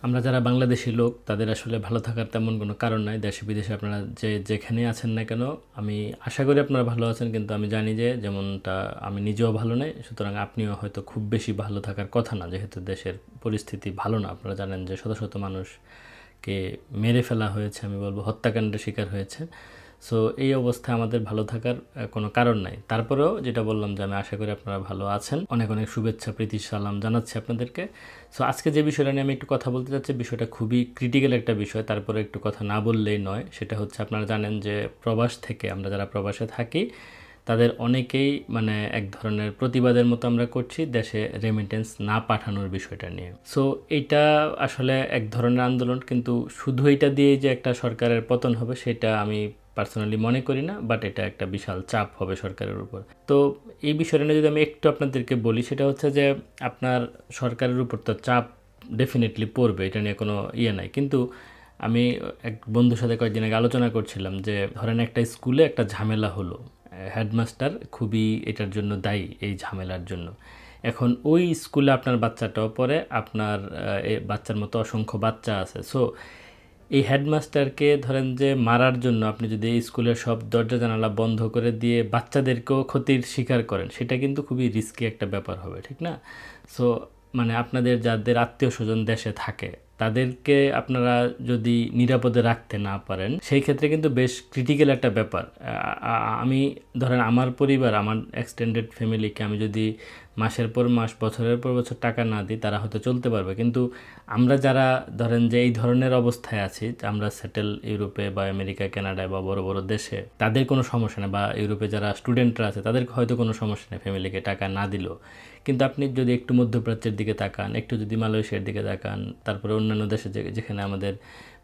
আমরা যারা বাংলাদেশী লোক তাদের আসলে ভালো থাকার তেমন কোনো কারণ নাই। দেশে বিদেশে আপনারা যেখানে আছেন না কেন, আমি আশা করি আপনারা ভালো আছেন, কিন্তু আমি জানি যে যেমনটা আমি নিজেও ভালো নাই, সুতরাং আপনিও হয়তো খুব বেশি ভালো থাকার কথা না, যেহেতু দেশের পরিস্থিতি ভালো না। আপনারা জানেন যে শত শত মানুষকে মেরে ফেলা হয়েছে, আমি বলবো হত্যাকাণ্ডের শিকার হয়েছে। সো এই অবস্থায় আমাদের ভালো থাকার কোনো কারণ নাই। তারপরেও যেটা বললাম যে আমি আশা করি আপনারা ভালো আছেন। অনেক অনেক শুভেচ্ছা, প্রীতি, সালাম জানাচ্ছি আপনাদেরকে। সো আজকে যে বিষয়টা নিয়ে আমি একটু কথা বলতে চাচ্ছি, বিষয়টা খুবই ক্রিটিক্যাল একটা বিষয়, তারপরে একটু কথা না বললেই নয়। সেটা হচ্ছে, আপনারা জানেন যে প্রবাস থেকে আমরা যারা প্রবাসে থাকি তাদের অনেকেই মানে এক ধরনের প্রতিবাদের মতো আমরা করছি দেশে রেমিটেন্স না পাঠানোর বিষয়টা নিয়ে। সো এইটা আসলে এক ধরনের আন্দোলন, কিন্তু শুধু এইটা দিয়েই যে একটা সরকারের পতন হবে সেটা আমি পার্সোনালি মনে করি না, বাট এটা একটা বিশাল চাপ হবে সরকারের উপর। তো এই বিষয়টা নিয়ে যদি আমি একটু আপনাদেরকে বলি, সেটা হচ্ছে যে আপনার সরকারের উপর তো চাপ ডেফিনেটলি পড়বে, এটা নিয়ে কোনো নাই। কিন্তু আমি এক বন্ধুর সাথে কয়েকদিন আগে আলোচনা করছিলাম যে ধরেন একটা স্কুলে একটা ঝামেলা হলো, হেডমাস্টার খুবই এটার জন্য দায়ী, এই ঝামেলার জন্য। এখন ওই স্কুলে আপনার বাচ্চাটাও পড়ে, আপনার বাচ্চার মতো অসংখ্য বাচ্চা আছে। সো এই হেডমাস্টারকে ধরেন যে মারার জন্য আপনি যদি এই স্কুলের সব দরজা জানালা বন্ধ করে দিয়ে বাচ্চাদেরকেও ক্ষতির শিকার করেন, সেটা কিন্তু খুবই রিস্কি একটা ব্যাপার হবে, ঠিক না? সো মানে আপনাদের যাদের আত্মীয় স্বজন দেশে থাকে তাদেরকে আপনারা যদি নিরাপদে রাখতে না পারেন, সেই ক্ষেত্রে কিন্তু বেশ ক্রিটিক্যাল একটা ব্যাপার। আমি ধরেন আমার পরিবার, আমার এক্সটেন্ডেড ফ্যামিলিকে আমি যদি মাসের পর মাস, বছরের পর বছর টাকা না দিই, তারা হয়তো চলতে পারবে। কিন্তু আমরা যারা ধরেন যে এই ধরনের অবস্থায় আছি, আমরা সেটেল ইউরোপে বা আমেরিকা, কানাডায় বা বড় বড় দেশে, তাদের কোনো সমস্যা নেই, বা ইউরোপে যারা স্টুডেন্টরা আছে তাদের হয়তো কোনো সমস্যা নেই ফ্যামিলিকে টাকা না দিলেও। কিন্তু আপনি যদি একটু মধ্যপ্রাচ্যের দিকে তাকান, একটু যদি মালয়েশিয়ার দিকে তাকান, তারপরে অন্যান্য দেশে যেখানে আমাদের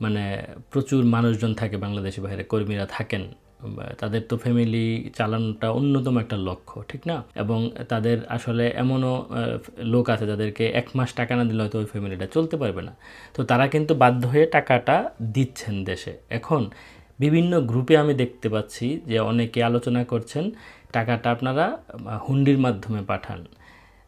মানে প্রচুর মানুষজন থাকে, বাংলাদেশি বাইরে কর্মীরা থাকেন, তাদের তো ফ্যামিলি চালানোটা অন্যতম একটা লক্ষ্য, ঠিক না? এবং তাদের আসলে এমনও লোক আছে যাদেরকে 1 মাস টাকা না দিলে হয়তো ওই ফ্যামিলিটা চলতে পারবে না। তো তারা কিন্তু বাধ্য হয়ে টাকাটা দিচ্ছেন দেশে। এখন বিভিন্ন গ্রুপে আমি দেখতে পাচ্ছি যে অনেকে আলোচনা করছেন টাকাটা আপনারা হুন্ডির মাধ্যমে পাঠান।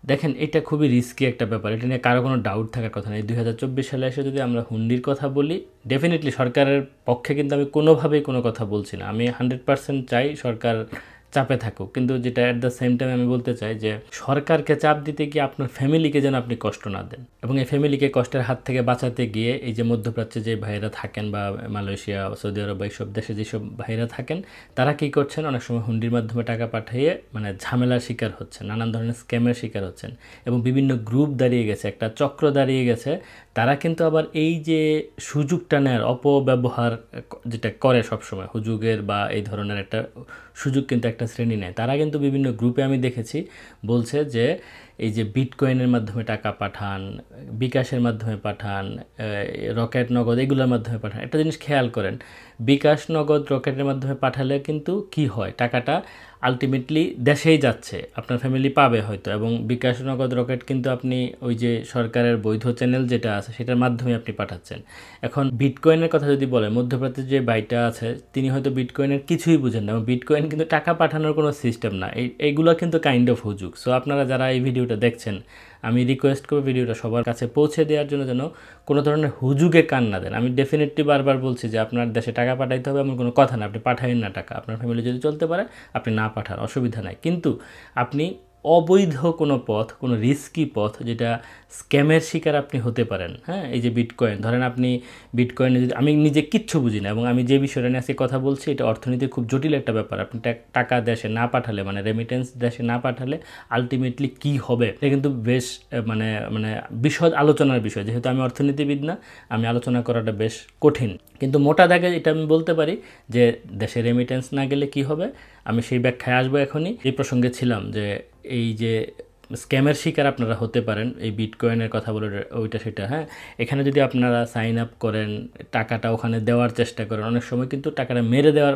দেখেন, এটা খুবই রিস্কি একটা ব্যাপার, এটা নিয়ে কারো কোনো ডাউট থাকার কথা নেই। 2024 সালে এসে যদি আমরা হুন্ডির কথা বলি, ডেফিনেটলি সরকারের পক্ষে কিন্তু আমি কোনোভাবেই কোনো কথা বলছি না। আমি 100% চাই সরকার চাপে থাকুক, কিন্তু যেটা অ্যাট দ্য সেম টাইম আমি বলতে চাই যে সরকারকে চাপ দিতে গিয়ে আপনার ফ্যামিলিকে যেন আপনি কষ্ট না দেন, এবং এই ফ্যামিলিকে কষ্টের হাত থেকে বাঁচাতে গিয়ে এই যে মধ্যপ্রাচ্যে যে ভাইরা থাকেন বা মালয়েশিয়া, সৌদি আরব, এইসব দেশে যেসব ভাইরা থাকেন, তারা কী করছেন, অনেক সময় হুন্ডির মাধ্যমে টাকা পাঠিয়ে মানে ঝামেলার শিকার হচ্ছেন, নানান ধরনের স্ক্যামের শিকার হচ্ছেন, এবং বিভিন্ন গ্রুপ দাঁড়িয়ে গেছে, একটা চক্র দাঁড়িয়ে গেছে। তারা কিন্তু আবার এই যে সুযোগটা নেওয়ার অপব্যবহার যেটা করে সবসময়, হুজুগের বা এই ধরনের একটা সুযোগ কিন্তু একটা শ্রেণী নেয়। তারা কিন্তু বিভিন্ন গ্রুপে আমি দেখেছি বলছে যে এই যে বিটকয়েনের মাধ্যমে টাকা পাঠান, বিকাশের মাধ্যমে পাঠান, রকেট, নগদ, এগুলোর মাধ্যমে পাঠান। একটা জিনিস খেয়াল করেন, বিকাশ, নগদ, রকেটের মাধ্যমে পাঠালে কিন্তু কি হয়, টাকাটা আলটিমেটলি দেশেই যাচ্ছে, আপনার ফ্যামিলি পাবে হয়তো, এবং বিকাশ, নগদ, রকেট কিন্তু আপনি ওই যে সরকারের বৈধ চ্যানেল যেটা আছে সেটার মাধ্যমে আপনি পাঠাচ্ছেন। এখন বিটকয়েনের কথা যদি বলে, মধ্যপ্রাচ্যের যে ভাইটা আছে তিনি হয়তো বিটকয়েনের কিছুই বুঝেন না, এবং বিটকয়েন কিন্তু টাকা পাঠানোর কোনো সিস্টেম না। এইগুলো কিন্তু কাইন্ড অফ হুজুগ। সো আপনারা যারা এই ভিডিওটা দেখছেন, আমি রিকোয়েস্ট করব ভিডিওটা সবার কাছে পৌঁছে দেওয়ার জন্য, যেন কোনো ধরনের হুজুগে কান না দেন। আমি ডেফিনেটলি বারবার বলছি যে আপনার দেশে টাকা পাঠাইতে হবে এমন কোনো কথা না, আপনি পাঠাইন না টাকা, আপনার ফ্যামিলি যদি চলতে পারে আপনি না পাঠান, অসুবিধা নাই। কিন্তু আপনি অবৈধ কোনো পথ, কোনো রিস্কি পথ, যেটা স্ক্যামের শিকার আপনি হতে পারেন, হ্যাঁ, এই যে বিটকয়েন, ধরেন আপনি বিটকয়েনে যদি, আমি নিজে কিচ্ছু বুঝি না, এবং আমি যে বিষয়টা নিয়ে আজকে কথা বলছি এটা অর্থনীতির খুব জটিল একটা ব্যাপার। আপনি টাকা দেশে না পাঠালে, মানে রেমিটেন্স দেশে না পাঠালে আলটিমেটলি কি হবে, এটা কিন্তু বেশ মানে মানে বিশদ আলোচনার বিষয়। যেহেতু আমি অর্থনীতিবিদ না, আমি আলোচনা করাটা বেশ কঠিন, কিন্তু মোটা দাগে এটা আমি বলতে পারি যে দেশে রেমিটেন্স না গেলে কি হবে, আমি সেই ব্যাখ্যায় আসবো এখনই। এই প্রসঙ্গে ছিলাম যে এই যে স্ক্যামের শিকার আপনারা হতে পারেন, এই বিটকয়েনের কথা বলে ওইটা সেটা, হ্যাঁ, এখানে যদি আপনারা সাইন আপ করেন, টাকাটা ওখানে দেওয়ার চেষ্টা করেন, অনেক সময় কিন্তু টাকাটা মেরে দেওয়ার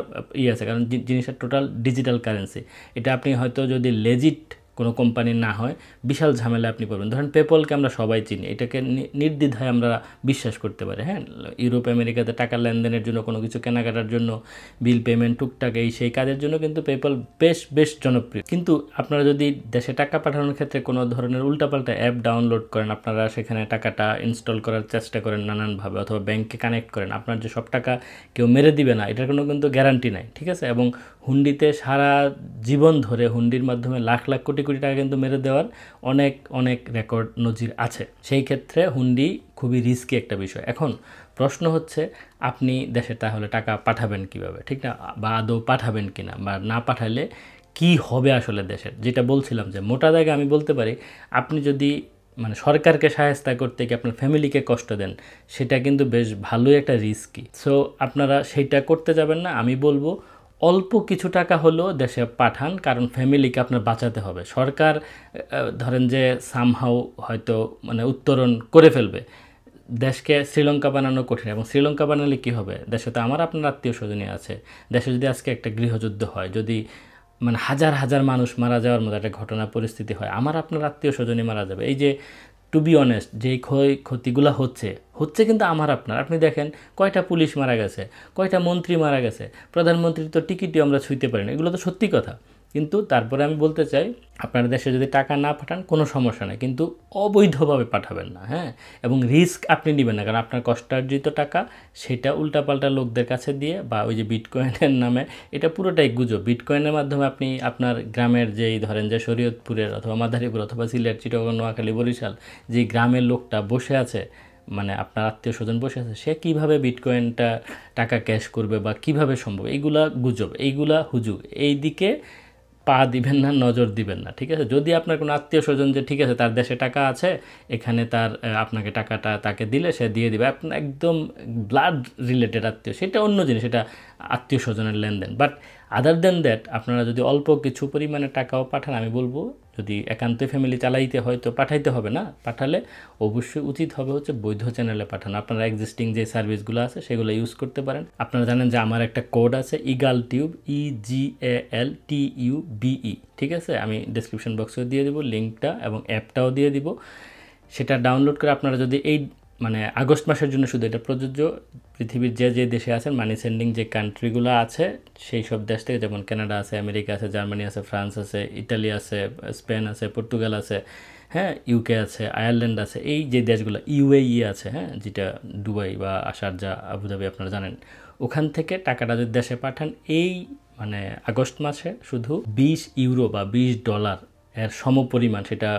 আছে, কারণ জিনিসটা টোটাল ডিজিটাল কারেন্সি। এটা আপনি হয়তো যদি লেজিট কোনো কোম্পানির না হয়, বিশাল ঝামেলা আপনি পড়বেন। ধরেন পেপলকে আমরা সবাই চিনি, এটাকে নির্দ্বিধায় আমরা বিশ্বাস করতে পারি। হ্যাঁ, ইউরোপ আমেরিকাতে টাকা লেনদেনের জন্য, কোনো কিছু কেনাকাটার জন্য, বিল পেমেন্ট, টুকটাক এই সেই কাজের জন্য কিন্তু পেপল বেশ জনপ্রিয়। কিন্তু আপনারা যদি দেশে টাকা পাঠানোর ক্ষেত্রে কোনো ধরনের উল্টাপাল্টা অ্যাপ ডাউনলোড করেন, আপনারা সেখানে টাকাটা ইনস্টল করার চেষ্টা করেন নানানভাবে, অথবা ব্যাংকে কানেক্ট করেন, আপনার যে সব টাকা কেউ মেরে দিবে না এটার কোনো কিন্তু গ্যারান্টি নাই, ঠিক আছে? এবং হুন্ডিতে সারা জীবন ধরে হুন্ডির মাধ্যমে লাখ লাখ কোটি কোটি টাকা কিন্তু মেরে দেওয়ার অনেক রেকর্ড নজির আছে। সেই ক্ষেত্রে হুন্ডি খুবই রিস্কি একটা বিষয়। এখন প্রশ্ন হচ্ছে আপনি দেশে তাহলে টাকা পাঠাবেন কিভাবে, ঠিক না? বা আদৌ পাঠাবেন কিনা, বা না পাঠালে কি হবে আসলে দেশের। যেটা বলছিলাম যে মোটা দাগে আমি বলতে পারি, আপনি যদি মানে সরকারকে সাহায্য করতে গিয়ে আপনার ফ্যামিলিকে কষ্ট দেন, সেটা কিন্তু বেশ ভালোই একটা রিস্কি। সো আপনারা সেইটা করতে যাবেন না। আমি বলবো অল্প কিছু টাকা হলেও দেশে পাঠান, কারণ ফ্যামিলিকে আপনার বাঁচাতে হবে। সরকার ধরেন যে সামহাও হয়তো মানে উত্তরণ করে ফেলবে, দেশকে শ্রীলঙ্কা বানানো কঠিন। এবং শ্রীলঙ্কা বানালে কী হবে, দেশে তো আমার আপনার আত্মীয় স্বজনই আছে। দেশে যদি আজকে একটা গৃহযুদ্ধ হয়, যদি মানে হাজার মানুষ মারা যাওয়ার মতো একটা ঘটনা পরিস্থিতি হয়, আমার আপনার আত্মীয় স্বজনই মারা যাবে। এই যে টু বি অনেস্ট, যেই ক্ষতিগুলো হচ্ছে কিন্তু আমার আপনার। আপনি দেখেন কয়টা পুলিশ মারা গেছে, কয়টা মন্ত্রী মারা গেছে, প্রধানমন্ত্রীর তো টিকিটই আমরা ছুঁইতে পারি না। এগুলো তো সত্যি কথা। কিন্তু তারপরে আমি বলতে চাই, আপনার দেশে যদি টাকা না পাঠান কোনো সমস্যা নেই, কিন্তু অবৈধভাবে পাঠাবেন না। হ্যাঁ, এবং রিস্ক আপনি নেবেন না, কারণ আপনার কষ্টার্জিত টাকা সেটা উল্টাপাল্টা লোকদের কাছে দিয়ে, বা ওই যে বিটকয়েনের নামে, এটা পুরোটাই গুজব। বিটকয়েনের মাধ্যমে আপনি আপনার গ্রামের যেই ধরেন যে শরীয়তপুরের অথবা মাদারীপুর অথবা সিলেট, চিটাগং, নোয়াখালী, বরিশাল, যে গ্রামের লোকটা বসে আছে, মানে আপনার আত্মীয় স্বজন বসে আছে, সে কীভাবে বিটকয়েনটা টাকা ক্যাশ করবে বা কিভাবে সম্ভব, এইগুলা গুজব, এইগুলা হুজুগ। এই দিকে পা দিবেন না, নজর দিবেন না, ঠিক আছে? যদি আপনার কোনো আত্মীয় স্বজন যে ঠিক আছে তার দেশে টাকা আছে, এখানে তার আপনাকে টাকাটা তাকে দিলে সে দিয়ে দিবে, আপনার একদম ব্লাড রিলেটেড আত্মীয়, সেটা অন্য জিনিস, সেটা আত্মীয় স্বজনের লেনদেন। বাট আদার দেন দ্যাট আপনারা যদি অল্প কিছু পরিমাণে টাকাও পাঠান, আমি বলবো যদি একান্ত ফ্যামিলি চালাইতে হয় তো পাঠাইতে হবে না, পাঠালে অবশ্যই উচিত হবে হচ্ছে বৈধ চ্যানেলে পাঠানো। আপনারা এক্সিস্টিং যে সার্ভিসগুলো আছে সেগুলো ইউজ করতে পারেন। আপনারা জানেন যে আমার একটা কোড আছে, ইগাল টিউব, EGALTUBE, ঠিক আছে? আমি ডেসক্রিপশন বক্সেও দিয়ে দেবো লিঙ্কটা, এবং অ্যাপটাও দিয়ে দিব। সেটা ডাউনলোড করে আপনারা যদি এই মানে আগস্ট মাসের জন্য শুধু এটা প্রযোজ্য, পৃথিবীর যে দেশে আছেন, মানি সেন্ডিং যে কান্ট্রিগুলো আছে সেই সব দেশ থেকে, যেমন কানাডা আছে, আমেরিকা আছে, জার্মানি আছে, ফ্রান্স আছে, ইটালি আছে, স্পেন আছে, পর্তুগাল আছে, হ্যাঁ, ইউকে আছে, আয়ারল্যান্ড আছে, এই যে দেশগুলো, UAE আছে, হ্যাঁ, যেটা দুবাই বা শারজা, আবুধাবি, আপনারা জানেন, ওখান থেকে টাকাটা যদি দেশে পাঠান, এই মানে আগস্ট মাসে শুধু 20 ইউরো বা $20 এর সমপরিমাণ, সেটা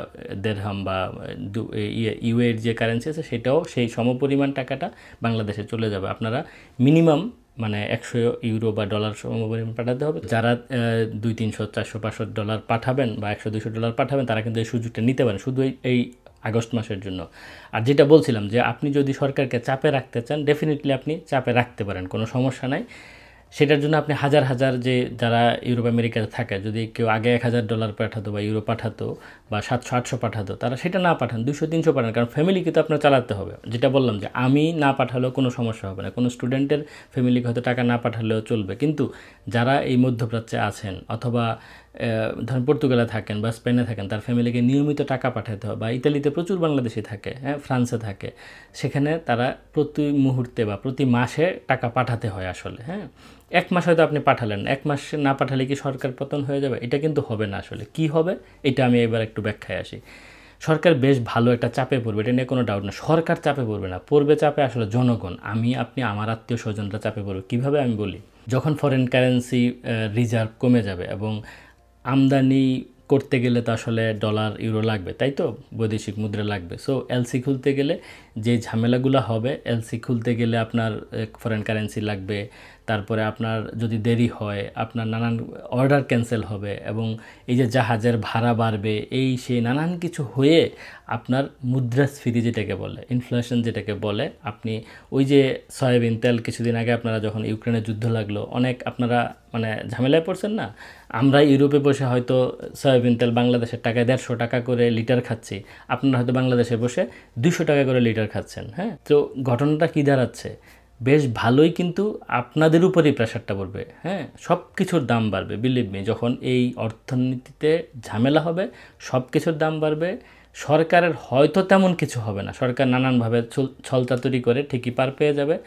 দেড়হাম বা ইউএর যে কারেন্সি আছে সেটাও সেই সমপরিমাণ টাকাটা বাংলাদেশে চলে যাবে। আপনারা মিনিমাম মানে 100 ইউরো বা ডলার সমপরিমাণ পাঠাতে হবে। যারা $200, $300, $400, $500 পাঠাবেন বা $100, $200 পাঠাবেন, তারা কিন্তু এই সুযোগটা নিতে পারেন শুধু এই আগস্ট মাসের জন্য। আর যেটা বলছিলাম যে আপনি যদি সরকারকে চাপে রাখতে চান, ডেফিনেটলি আপনি চাপে রাখতে পারেন, কোনো সমস্যা নাই। সেটার জন্য আপনি হাজার যে যারা ইউরোপ আমেরিকাতে থাকে, যদি কেউ আগে $1000 পাঠাতো বা ইউরো পাঠাতো বা 700-800 পাঠাতো, তারা সেটা না পাঠান, 200-300 পাঠান, কারণ ফ্যামিলিকে তো আপনার চালাতে হবে। যেটা বললাম যে আমি না পাঠালেও কোনো সমস্যা হবে না, কোনো স্টুডেন্টের ফ্যামিলিকে হয়তো টাকা না পাঠালেও চলবে। কিন্তু যারা এই মধ্যপ্রাচ্যে আছেন, অথবা ধরেন পর্তুগালে থাকেন বা স্পেনে থাকেন, তার ফ্যামিলিকে নিয়মিত টাকা পাঠাতে হয়, বা ইতালিতে প্রচুর বাংলাদেশি থাকে, হ্যাঁ, ফ্রান্সে থাকে, সেখানে তারা প্রতি মুহূর্তে বা প্রতি মাসে টাকা পাঠাতে হয় আসলে। হ্যাঁ, 1 মাস হয়তো আপনি পাঠালেন, 1 মাস না পাঠালে কি সরকার পতন হয়ে যাবে? এটা কিন্তু হবে না। আসলে কি হবে এটা আমি এবার একটু ব্যাখ্যায় আসি। সরকার বেশ ভালো একটা চাপে পড়বে, এটা নিয়ে কোনো ডাউট না। সরকার চাপে পড়বে না, পড়বে চাপে আসলে জনগণ, আমি, আপনি, আমার আত্মীয় স্বজনরা চাপে পড়বে। কীভাবে আমি বলি, যখন ফরেন কারেন্সি রিজার্ভ কমে যাবে, এবং আমদানি করতে গেলে তো আসলে ডলার ইউরো লাগবে, তাই তো, বৈদেশিক মুদ্রা লাগবে। সো এলসি খুলতে গেলে যে ঝামেলাগুলো হবে, এলসি খুলতে গেলে আপনার ফরেন কারেন্সি লাগবে, তারপরে আপনার যদি দেরি হয় আপনার নানান অর্ডার ক্যান্সেল হবে, এবং এই যে জাহাজের ভাড়া বাড়বে, এই সেই নানান কিছু হয়ে আপনার মুদ্রাস্ফীতি যেটাকে বলে, ইনফ্লেশন যেটাকে বলে, আপনি ওই যে সয়াবিন তেল কিছুদিন আগে আপনারা যখন ইউক্রেনের যুদ্ধ লাগলো, অনেক আপনারা মানে ঝামেলায় পড়ছেন না? আমরা ইউরোপে বসে হয়তো সয়াবিন তেল বাংলাদেশের টাকায় 150 টাকা করে লিটার খাচ্ছি, আপনারা হয়তো বাংলাদেশে বসে 200 টাকা করে লিটার খাচ্ছেন। হ্যাঁ, তো ঘটনাটা কী দাঁড়াচ্ছে, বেশ ভালোই কিন্তু আপনাদের উপরেই প্রেশারটা পড়বে। হ্যাঁ, সব কিছুর দাম বাড়বে, বিলিভ মি। যখন এই অর্থনীতিতে ঝামেলা হবে, সব কিছুর দাম বাড়বে। সরকারের হয়তো তেমন কিছু হবে না, সরকার নানানভাবে ছলচাতুরি করে ঠিকই পার পেয়ে যাবে।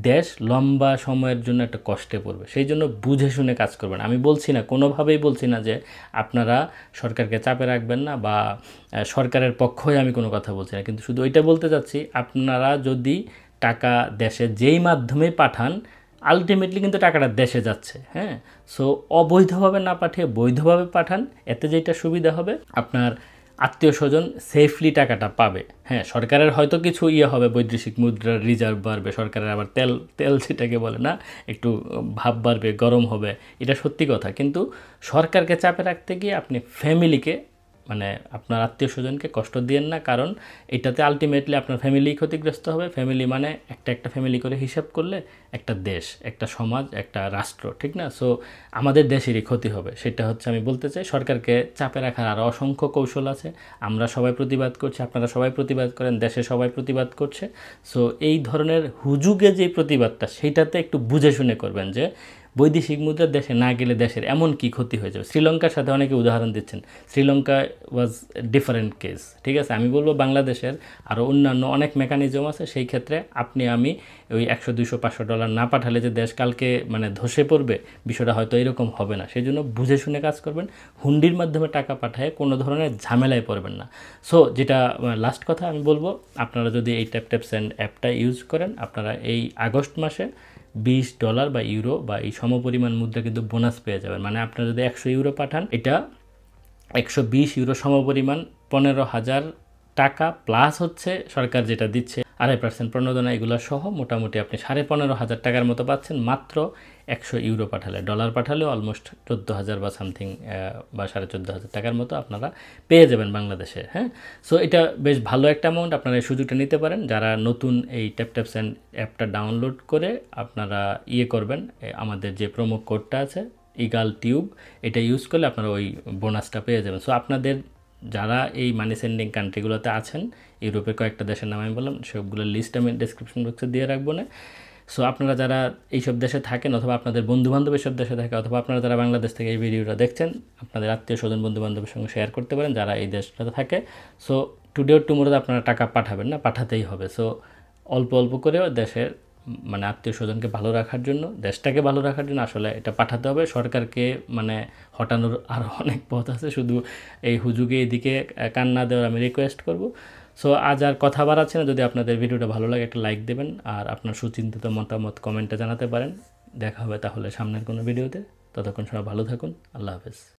দেশ লম্বা সময়ের জন্য একটা কষ্টে পড়বে। সেই জন্য বুঝে শুনে কাজ করবেন। আমি বলছি না, কোনোভাবেই বলছি না যে আপনারা সরকারকে চাপে রাখবেন না, বা সরকারের পক্ষই আমি কোনো কথা বলছি না, কিন্তু শুধু ওইটা বলতে চাচ্ছি, আপনারা যদি টাকা দেশে যেই মাধ্যমে পাঠান, আলটিমেটলি কিন্তু টাকাটা দেশে যাচ্ছে। হ্যাঁ, সো অবৈধভাবে না পাঠিয়ে বৈধভাবে পাঠান। এতে যেটা সুবিধা হবে, আপনার আত্মীয় স্বজন সেফলি টাকাটা পাবে। হ্যাঁ, সরকারের হয়তো কিছু হবে, বৈদেশিক মুদ্রার রিজার্ভ বাড়বে, সরকারের আবার তেল তেল যেটাকে বলে না, একটু ভাব বাড়বে, গরম হবে, এটা সত্যি কথা। কিন্তু সরকারকে চাপে রাখতে গিয়ে আপনি ফ্যামিলিকে, মানে আপনার আত্মীয় স্বজনকে কষ্ট দিয়েন না, কারণ এটাতে আলটিমেটলি আপনার ফ্যামিলি ক্ষতিগ্রস্ত হবে। ফ্যামিলি মানে একটা ফ্যামিলি করে হিসাব করলে একটা দেশ, একটা সমাজ, একটা রাষ্ট্র, ঠিক না? সো আমাদের দেশেরই ক্ষতি হবে। সেটা হচ্ছে আমি বলতে চাই, সরকারকে চাপে রাখার আরও অসংখ্য কৌশল আছে। আমরা সবাই প্রতিবাদ করছি, আপনারা সবাই প্রতিবাদ করেন, দেশে সবাই প্রতিবাদ করছে। সো এই ধরনের হুজুগে যে প্রতিবাদটা, সেইটাতে একটু বুঝে শুনে করবেন যে বৈদেশিক মুদ্রা দেশে না গেলে দেশের এমন কি ক্ষতি হয়ে যাবে। শ্রীলঙ্কার সাথে অনেকে উদাহরণ দিচ্ছেন, শ্রীলঙ্কা ওয়াজ ডিফারেন্ট কেস, ঠিক আছে? আমি বলবো বাংলাদেশের আরও অন্যান্য অনেক মেকানিজম আছে। সেই ক্ষেত্রে আপনি আমি ওই 100, 200, 500 ডলার না পাঠালে যে দেশ কালকে মানে ধসে পড়বে, বিষয়টা হয়তো এরকম হবে না। সেই জন্য বুঝে শুনে কাজ করবেন। হুন্ডির মাধ্যমে টাকা পাঠায় কোনো ধরনের ঝামেলায় পড়বেন না। সো যেটা লাস্ট কথা আমি বলবো, আপনারা যদি এই ট্যাপ অ্যাপটা ইউজ করেন, আপনারা এই আগস্ট মাসে $20 বা ইউরো বা এই সমপরিমাণ মুদ্রা কিন্তু বোনাস পেয়ে যাবেন। মানে আপনারা যদি 100 ইউরো পাঠান, এটা 120 ইউরো সমপরিমাণ, 15,000 টাকা প্লাস হচ্ছে সরকার যেটা দিচ্ছে 2.5% প্রণোদনা, এগুলো সহ মোটামুটি আপনি 15,500 টাকার মতো পাচ্ছেন মাত্র 100 ইউরো পাঠালে। ডলার পাঠালে অলমোস্ট 14,000 বা সামথিং বা 14,500 টাকার মতো আপনারা পেয়ে যাবেন বাংলাদেশে। হ্যাঁ, সো এটা বেশ ভালো একটা অ্যামাউন্ট, আপনারা এই সুযোগটা নিতে পারেন। যারা নতুন এই ট্যাপ অ্যাপটা ডাউনলোড করে আপনারা করবেন, আমাদের যে প্রোমো কোডটা আছে ইগাল টিউব, এটা ইউজ করলে আপনারা ওই বোনাসটা পেয়ে যাবেন। সো আপনাদের যারা এই মানি সেন্ডিং কান্ট্রিগুলোতে আছেন, ইউরোপের কয়েকটা দেশের নাম আমি বললাম, সবগুলোর লিস্ট আমি ডেসক্রিপশন বক্সে দিয়ে রাখবো না। সো আপনারা যারা এইসব দেশে থাকেন, অথবা আপনাদের বন্ধুবান্ধব এইসব দেশে থাকে, অথবা আপনারা যারা বাংলাদেশ থেকে এই ভিডিওটা দেখছেন, আপনাদের আত্মীয় স্বজন বন্ধুবান্ধবের সঙ্গে শেয়ার করতে পারেন যারা এই দেশটাতে থাকে। সো টুডে অর টুমোরোতে আপনারা টাকা পাঠাবেন না, পাঠাতেই হবে। সো অল্প অল্প করেও দেশের মানে আত্মীয় স্বজনকে ভালো রাখার জন্য, দেশটাকে ভালো রাখার জন্য আসলে এটা পাঠাতে হবে। সরকারকে মানে হটানোর আরও অনেক পথ আছে, শুধু এই হুজুগে এদিকে কান না দেওয়ার আমি রিকোয়েস্ট করব। সো আজ আর কথা বাড়াচ্ছি না। যদি আপনাদের ভিডিওটা ভালো লাগে একটা লাইক দেবেন, আর আপনার সুচিন্তিত মতামত কমেন্টে জানাতে পারেন। দেখা হবে তাহলে সামনের কোনো ভিডিওতে। ততক্ষণ সবাই ভালো থাকুন। আল্লাহ হাফেজ।